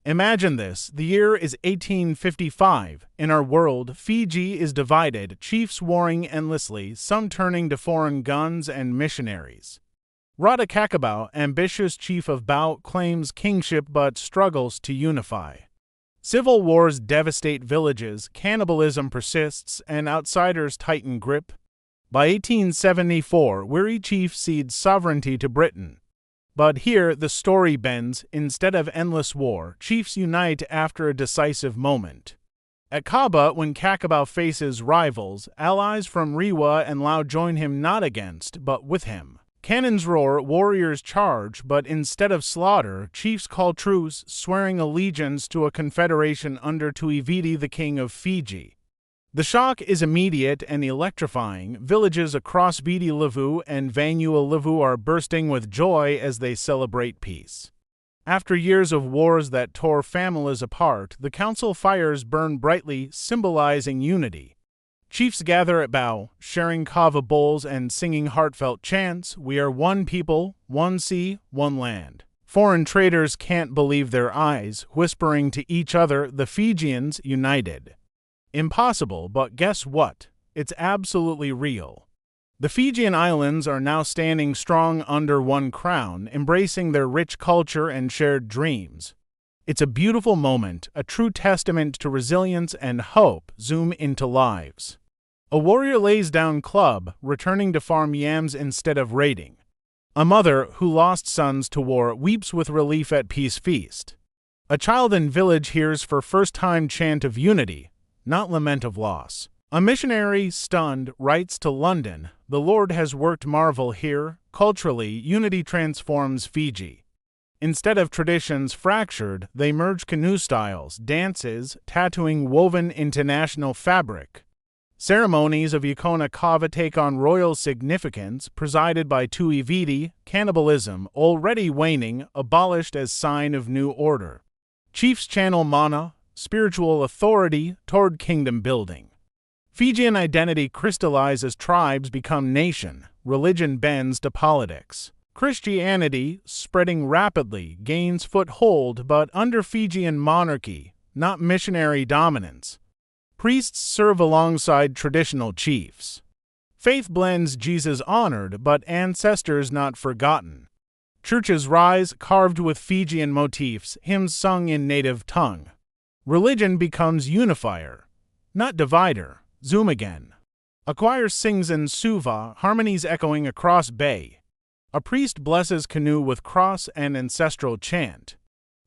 Imagine this, the year is 1855. In our world, Fiji is divided, chiefs warring endlessly, some turning to foreign guns and missionaries. Ratu Cakobau, ambitious chief of Bau, claims kingship but struggles to unify. Civil wars devastate villages, cannibalism persists, and outsiders tighten grip. By 1874, weary chiefs cede sovereignty to Britain. But here the story bends. Instead of endless war, chiefs unite after a decisive moment. At Kaba, when Cakobau faces rivals, allies from Rewa and Lao join him not against, but with him. Cannons roar, warriors charge, but instead of slaughter, chiefs call truce, swearing allegiance to a confederation under Tuiviti, the king of Fiji. The shock is immediate and electrifying. Villages across Viti Levu and Vanuatu are bursting with joy as they celebrate peace. After years of wars that tore families apart, the council fires burn brightly, symbolizing unity. Chiefs gather at Bau, sharing kava bowls and singing heartfelt chants, "We are one people, one sea, one land." Foreign traders can't believe their eyes, whispering to each other, "The Fijians united." Impossible, but guess what? It's absolutely real. The Fijian Islands are now standing strong under one crown, embracing their rich culture and shared dreams. It's a beautiful moment, a true testament to resilience and hope. Zoom into lives. A warrior lays down club, returning to farm yams instead of raiding. A mother who lost sons to war weeps with relief at peace feast. A child in village hears for first time chant of unity, not lament of loss. A missionary, stunned, writes to London, "The Lord has worked marvel here." Culturally, unity transforms Fiji. Instead of traditions fractured, they merge canoe styles, dances, tattooing woven into national fabric. Ceremonies of Yukona Kava take on royal significance, presided by Tuiviti, cannibalism, already waning, abolished as sign of new order. Chiefs channel mana, spiritual authority, toward kingdom building. Fijian identity crystallizes as tribes become nation, religion bends to politics. Christianity, spreading rapidly, gains foothold, but under Fijian monarchy, not missionary dominance. Priests serve alongside traditional chiefs. Faith blends, Jesus honored, but ancestors not forgotten. Churches rise, carved with Fijian motifs, hymns sung in native tongue. Religion becomes unifier, not divider. Zoom again. A choir sings in Suva, harmonies echoing across bay. A priest blesses canoe with cross and ancestral chant.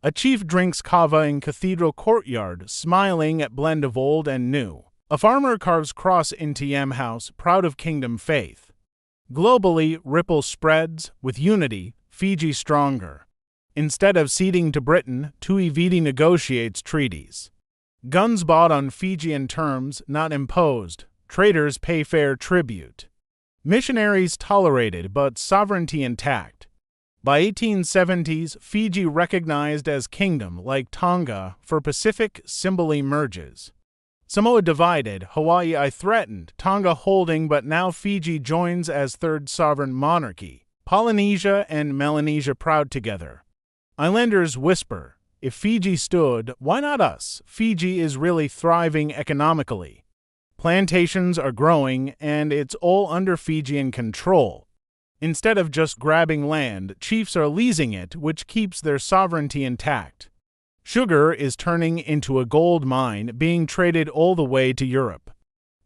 A chief drinks kava in cathedral courtyard, smiling at blend of old and new. A farmer carves cross into yam house, proud of kingdom faith. Globally, ripple spreads, with unity, Fiji stronger. Instead of ceding to Britain, Tuiviti negotiates treaties. Guns bought on Fijian terms, not imposed. Traders pay fair tribute. Missionaries tolerated, but sovereignty intact. By 1870s, Fiji recognized as kingdom, like Tonga, for Pacific symbol emerges. Samoa divided, Hawaii threatened, Tonga holding, but now Fiji joins as third sovereign monarchy. Polynesia and Melanesia proud together. Islanders whisper, "If Fiji stood, why not us?" Fiji is really thriving economically. Plantations are growing, and it's all under Fijian control. Instead of just grabbing land, chiefs are leasing it, which keeps their sovereignty intact. Sugar is turning into a gold mine, being traded all the way to Europe.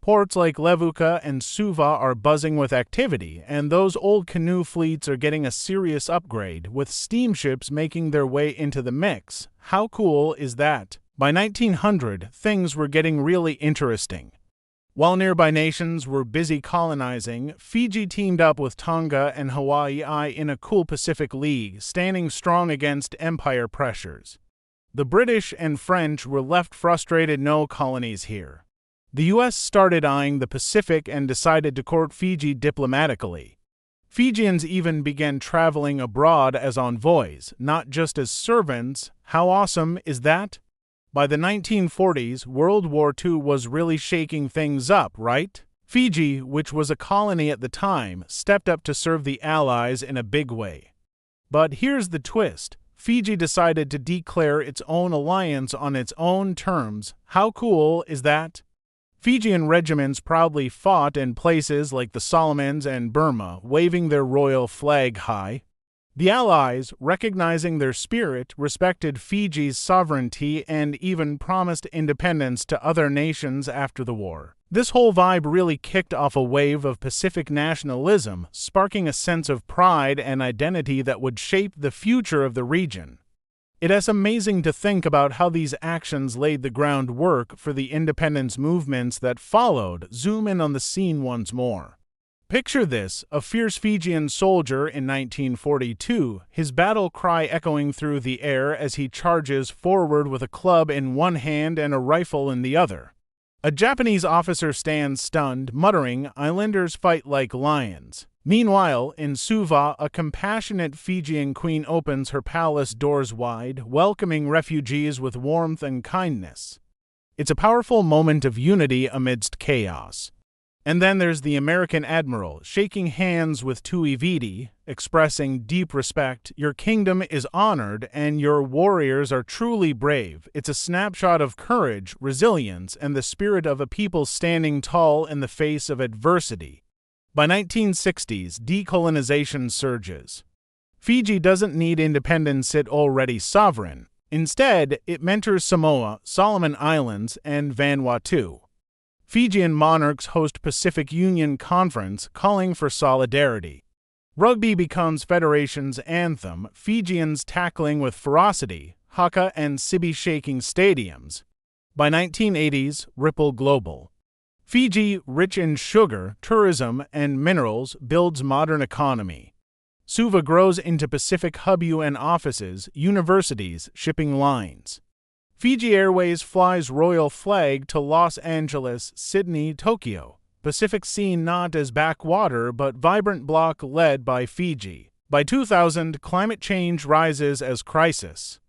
Ports like Levuka and Suva are buzzing with activity, and those old canoe fleets are getting a serious upgrade, with steamships making their way into the mix. How cool is that? By 1900, things were getting really interesting. While nearby nations were busy colonizing, Fiji teamed up with Tonga and Hawaii in a cool Pacific League, standing strong against empire pressures. The British and French were left frustrated, no colonies here. The U.S. started eyeing the Pacific and decided to court Fiji diplomatically. Fijians even began traveling abroad as envoys, not just as servants. How awesome is that? By the 1940s, World War II was really shaking things up, right? Fiji, which was a colony at the time, stepped up to serve the Allies in a big way. But here's the twist. Fiji decided to declare its own alliance on its own terms. How cool is that? Fijian regiments proudly fought in places like the Solomons and Burma, waving their royal flag high. The Allies, recognizing their spirit, respected Fiji's sovereignty and even promised independence to other nations after the war. This whole vibe really kicked off a wave of Pacific nationalism, sparking a sense of pride and identity that would shape the future of the region. It is amazing to think about how these actions laid the groundwork for the independence movements that followed. Zoom in on the scene once more. Picture this, a fierce Fijian soldier in 1942, his battle cry echoing through the air as he charges forward with a club in one hand and a rifle in the other. A Japanese officer stands stunned, muttering, "Islanders fight like lions." Meanwhile, in Suva, a compassionate Fijian queen opens her palace doors wide, welcoming refugees with warmth and kindness. It's a powerful moment of unity amidst chaos. And then there's the American admiral, shaking hands with Tui Viti, expressing deep respect. "Your kingdom is honored, and your warriors are truly brave." It's a snapshot of courage, resilience, and the spirit of a people standing tall in the face of adversity. By 1960s, decolonization surges. Fiji doesn't need independence, it's already sovereign. Instead, it mentors Samoa, Solomon Islands, and Vanuatu. Fijian monarchs host Pacific Union Conference, calling for solidarity. Rugby becomes Federation's anthem, Fijians tackling with ferocity, haka and sibi shaking stadiums. By 1980s, ripple global. Fiji, rich in sugar, tourism, and minerals, builds modern economy. Suva grows into Pacific hub UN offices, universities, shipping lines. Fiji Airways flies royal flag to Los Angeles, Sydney, Tokyo. Pacific seen not as backwater but vibrant bloc led by Fiji. By 2000, climate change rises as crisis.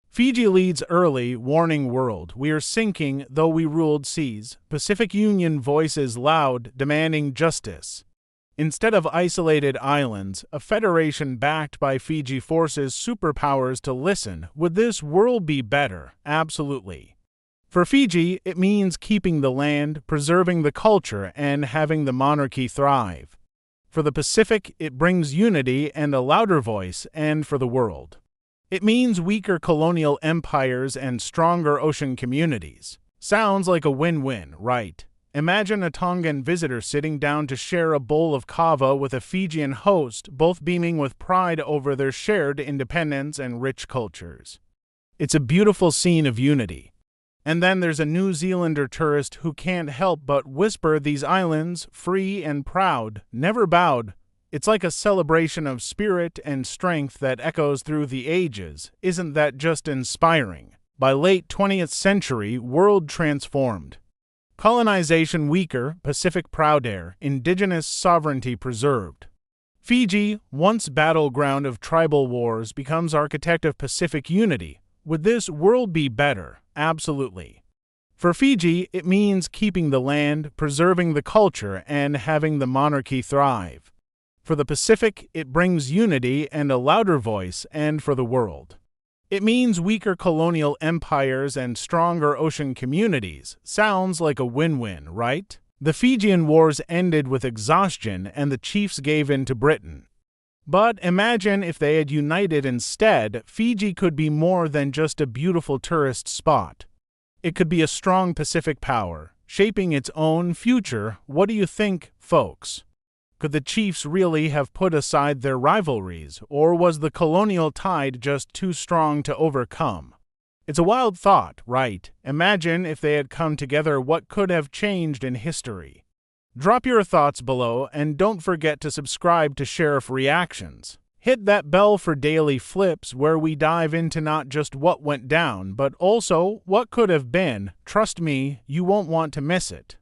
Fiji leads early, warning world, "We are sinking, though we ruled seas." Pacific Union voices loud, demanding justice. Instead of isolated islands, a federation backed by Fiji forces superpowers to listen. Would this world be better? Absolutely. For Fiji, it means keeping the land, preserving the culture, and having the monarchy thrive. For the Pacific, it brings unity and a louder voice, and for the world, it means weaker colonial empires and stronger ocean communities. Sounds like a win-win, right? Imagine a Tongan visitor sitting down to share a bowl of kava with a Fijian host, both beaming with pride over their shared independence and rich cultures. It's a beautiful scene of unity. And then there's a New Zealander tourist who can't help but whisper, "These islands, free and proud, never bowed." It's like a celebration of spirit and strength that echoes through the ages. Isn't that just inspiring? By late 20th century, world transformed. Colonization weaker, Pacific proud air, indigenous sovereignty preserved. Fiji, once battleground of tribal wars, becomes architect of Pacific unity. Would this world be better? Absolutely. For Fiji, it means keeping the land, preserving the culture, and having the monarchy thrive. For the Pacific, it brings unity and a louder voice, and for the world, it means weaker colonial empires and stronger ocean communities. Sounds like a win-win, right? The Fijian Wars ended with exhaustion and the chiefs gave in to Britain. But imagine if they had united instead. Fiji could be more than just a beautiful tourist spot. It could be a strong Pacific power, shaping its own future. What do you think, folks? Could the chiefs really have put aside their rivalries, or was the colonial tide just too strong to overcome? It's a wild thought, right? Imagine if they had come together, what could have changed in history? Drop your thoughts below, and don't forget to subscribe to Sheriff Reactions. Hit that bell for daily flips where we dive into not just what went down, but also what could have been. Trust me, you won't want to miss it.